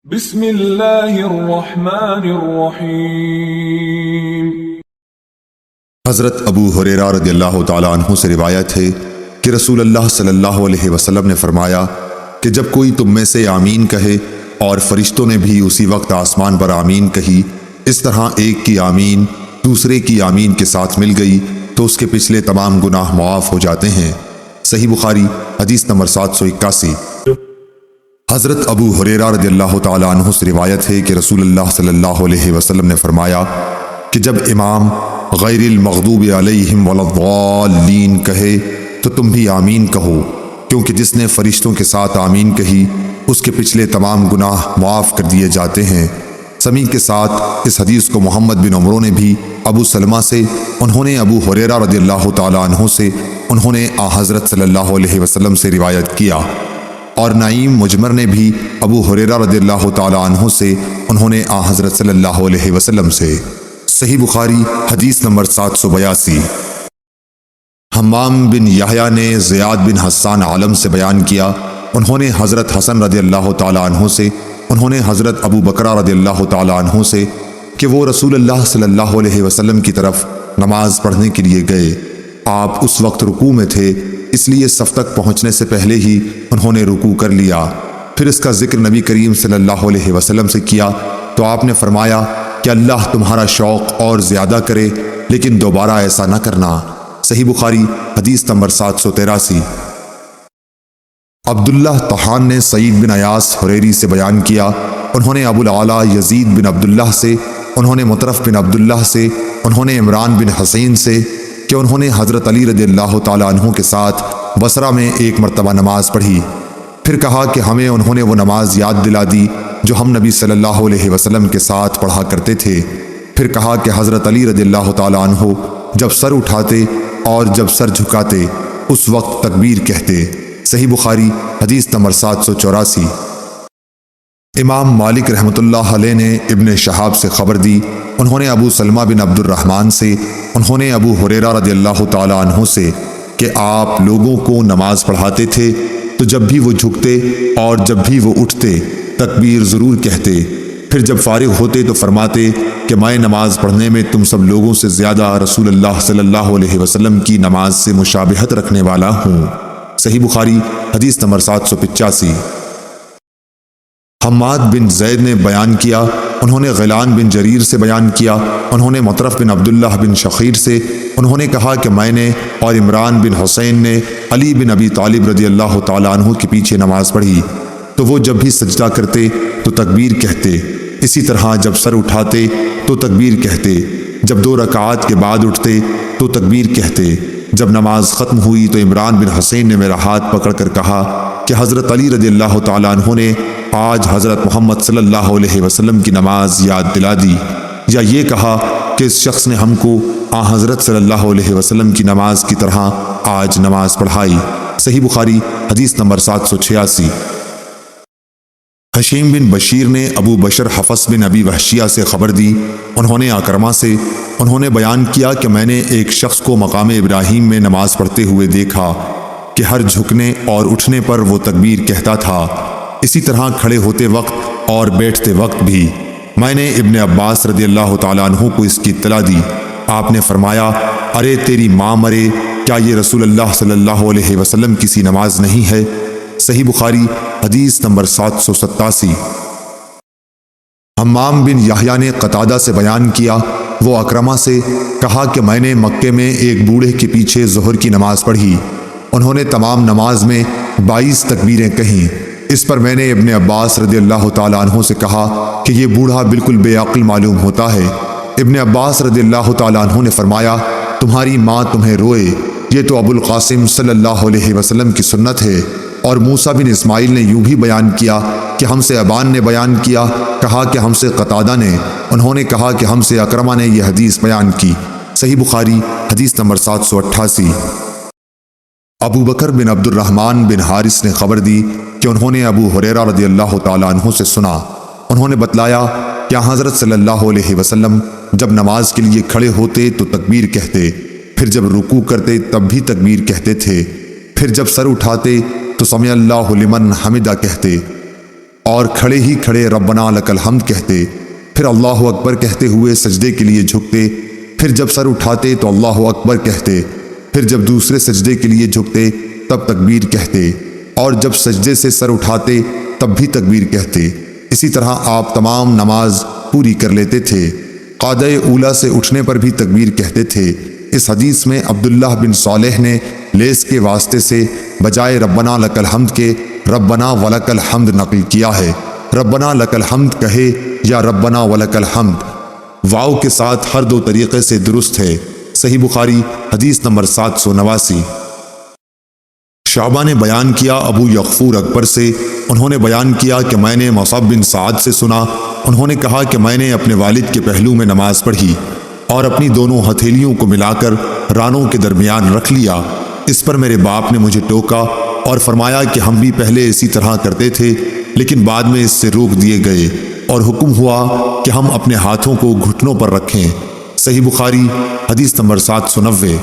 بسم اللہ الرحمن الرحیم۔ حضرت ابو ہریرہ رضی اللہ تعالیٰ عنہ سے روایت ہے کہ رسول اللہ صلی اللہ علیہ وسلم نے فرمایا کہ جب کوئی تم میں سے آمین کہے اور فرشتوں نے بھی اسی وقت آسمان پر آمین کہی، اس طرح ایک کی آمین دوسرے کی آمین کے ساتھ مل گئی تو اس کے پچھلے تمام گناہ معاف ہو جاتے ہیں۔ صحیح بخاری حدیث نمبر 781۔ حضرت ابو ہریرہ رضی اللہ تعالیٰ عنہ سے روایت ہے کہ رسول اللہ صلی اللہ علیہ وسلم نے فرمایا کہ جب امام غیر المغضوب علیہم ولا الضالین کہے تو تم بھی آمین کہو، کیونکہ جس نے فرشتوں کے ساتھ آمین کہی اس کے پچھلے تمام گناہ معاف کر دیے جاتے ہیں۔ سمیع کے ساتھ اس حدیث کو محمد بن عمرو نے بھی ابو سلمہ سے، انہوں نے ابو ہریرہ رضی اللہ تعالیٰ عنہ سے، انہوں نے حضرت صلی اللہ علیہ وسلم سے روایت کیا، اور نعیم مجمر نے بھی ابو ہریرہ رضی اللہ تعالیٰ عنہ سے، انہوں نے حضرت صلی اللہ علیہ وسلم سے۔ صحیح بخاری حدیث نمبر 782۔ حمام بن یحییٰ نے زیاد بن حسان عالم سے بیان کیا، انہوں نے حضرت حسن رضی اللہ تعالیٰ عنہ سے، انہوں نے حضرت ابو بکرہ رضی اللہ تعالیٰ عنہ سے کہ وہ رسول اللہ صلی اللہ علیہ وسلم کی طرف نماز پڑھنے کے لیے گئے۔ آپ اس وقت رکوع میں تھے، اس لیے صف تک پہنچنے سے پہلے ہی انہوں نے رکوع کر لیا۔ پھر اس کا ذکر نبی کریم صلی اللہ علیہ وسلم سے کیا تو آپ نے فرمایا کہ اللہ تمہارا شوق اور زیادہ کرے، لیکن دوبارہ ایسا نہ کرنا۔ صحیح بخاری حدیث نمبر 783۔ عبداللہ طحان نے سعید بن ایاس حریری سے بیان کیا، انہوں نے ابو العلا یزید بن عبداللہ سے، انہوں نے مطرف بن عبداللہ سے، انہوں نے عمران بن حسین سے کہ انہوں نے حضرت علی رضی اللہ تعالیٰ عنہ کے ساتھ بصرہ میں ایک مرتبہ نماز پڑھی، پھر کہا کہ ہمیں انہوں نے وہ نماز یاد دلا دی جو ہم نبی صلی اللہ علیہ وسلم کے ساتھ پڑھا کرتے تھے۔ پھر کہا کہ حضرت علی رضی اللہ تعالیٰ عنہ جب سر اٹھاتے اور جب سر جھکاتے اس وقت تکبیر کہتے۔ صحیح بخاری حدیث نمبر 784۔ امام مالک رحمۃ اللہ علیہ نے ابن شہاب سے خبر دی، انہوں نے ابو سلمہ بن عبد الرحمن سے، انہوں نے ابو ہریرہ رضی اللہ تعالیٰ عنہ سے کہ آپ لوگوں کو نماز پڑھاتے تھے تو جب بھی وہ جھکتے اور جب بھی وہ اٹھتے تکبیر ضرور کہتے، پھر جب فارغ ہوتے تو فرماتے کہ میں نماز پڑھنے میں تم سب لوگوں سے زیادہ رسول اللہ صلی اللہ علیہ وسلم کی نماز سے مشابہت رکھنے والا ہوں۔ صحیح بخاری حدیث نمبر 785۔ حماد بن زید نے بیان کیا، انہوں نے غیلان بن جریر سے بیان کیا، انہوں نے مطرف بن عبداللہ بن شخیر سے، انہوں نے کہا کہ میں نے اور عمران بن حسین نے علی بن ابی طالب رضی اللہ تعالیٰ عنہ کے پیچھے نماز پڑھی تو وہ جب بھی سجدہ کرتے تو تکبیر کہتے، اسی طرح جب سر اٹھاتے تو تکبیر کہتے، جب 2 رکعات کے بعد اٹھتے تو تکبیر کہتے۔ جب نماز ختم ہوئی تو عمران بن حسین نے میرا ہاتھ پکڑ کر کہا کہ حضرت علی رضی اللہ تعالیٰ عنہ نے آج حضرت محمد صلی اللہ علیہ وسلم کی نماز یاد دلا دی، یا یہ کہا کہ اس شخص نے ہم کو حضرت صلی اللہ علیہ وسلم کی نماز کی طرح آج نماز پڑھائی۔ صحیح بخاری حدیث نمبر 786۔ حشیم بن بشیر نے ابو بشر حفص بن ابی وحشیہ سے خبر دی، انہوں نے اکرمہ سے، انہوں نے بیان کیا کہ میں نے ایک شخص کو مقام ابراہیم میں نماز پڑھتے ہوئے دیکھا کہ ہر جھکنے اور اٹھنے پر وہ تکبیر کہتا تھا، اسی طرح کھڑے ہوتے وقت اور بیٹھتے وقت بھی۔ میں نے ابن عباس رضی اللہ تعالیٰ عنہ کو اس کی اطلاع دی، آپ نے فرمایا ارے تیری ماں مرے، کیا یہ رسول اللہ صلی اللہ علیہ وسلم کی سی نماز نہیں ہے؟ صحیح بخاری حدیث نمبر 787۔ حمام بن یحییٰ نے قتادہ سے بیان کیا، وہ اکرمہ سے کہا کہ میں نے مکے میں ایک بوڑھے کے پیچھے ظہر کی نماز پڑھی، انہوں نے تمام نماز میں 22 تکبیریں کہیں۔ اس پر میں نے ابن عباس رضی اللہ تعالیٰ عنہ سے کہا کہ یہ بوڑھا بالکل بے عقل معلوم ہوتا ہے۔ ابن عباس رضی اللہ تعالیٰ عنہ نے فرمایا تمہاری ماں تمہیں روئے، یہ تو ابو القاسم صلی اللہ علیہ وسلم کی سنت ہے۔ اور موسیٰ بن اسماعیل نے یوں بھی بیان کیا کہ ہم سے ابان نے بیان کیا، کہا کہ ہم سے قتادہ نے، انہوں نے کہا کہ ہم سے اکرمہ نے یہ حدیث بیان کی۔ صحیح بخاری حدیث نمبر 788۔ ابو بکر بن عبد الرحمن بن حارث نے خبر دی کہ انہوں نے ابو ہریرہ رضی اللہ تعالیٰ عنہ سے سنا، انہوں نے بتلایا کہ حضرت صلی اللہ علیہ وسلم جب نماز کے لیے کھڑے ہوتے تو تکبیر کہتے، پھر جب رکوع کرتے تب بھی تکبیر کہتے تھے، پھر جب سر اٹھاتے تو سمع اللہ لمن حمدہ کہتے، اور کھڑے ہی کھڑے ربنا لک الحمد کہتے، پھر اللہ اکبر کہتے ہوئے سجدے کے لیے جھکتے، پھر جب سر اٹھاتے تو اللہ اکبر کہتے، پھر جب دوسرے سجدے کے لیے جھکتے تب تکبیر کہتے، اور جب سجدے سے سر اٹھاتے تب بھی تکبیر کہتے۔ اسی طرح آپ تمام نماز پوری کر لیتے تھے۔ قعدہ اولا سے اٹھنے پر بھی تکبیر کہتے تھے۔ اس حدیث میں عبداللہ بن صالح نے لیس کے واسطے سے بجائے ربنا لک الحمد کے ربنا ولک الحمد نقل کیا ہے۔ ربنا لک الحمد کہے یا ربنا ولک الحمد، واو کے ساتھ ہر دو طریقے سے درست ہے۔ صحیح بخاری حدیث نمبر 789۔ شعبہ نے بیان کیا ابو یغفور اکبر سے، انہوں نے بیان کیا کہ میں نے مصعب بن سعد سے سنا، انہوں نے کہا کہ میں نے اپنے والد کے پہلو میں نماز پڑھی اور اپنی دونوں ہتھیلیوں کو ملا کر رانوں کے درمیان رکھ لیا۔ اس پر میرے باپ نے مجھے ٹوکا اور فرمایا کہ ہم بھی پہلے اسی طرح کرتے تھے، لیکن بعد میں اس سے روک دیے گئے اور حکم ہوا کہ ہم اپنے ہاتھوں کو گھٹنوں پر رکھیں۔ صحیح بخاری حدیث نمبر 790۔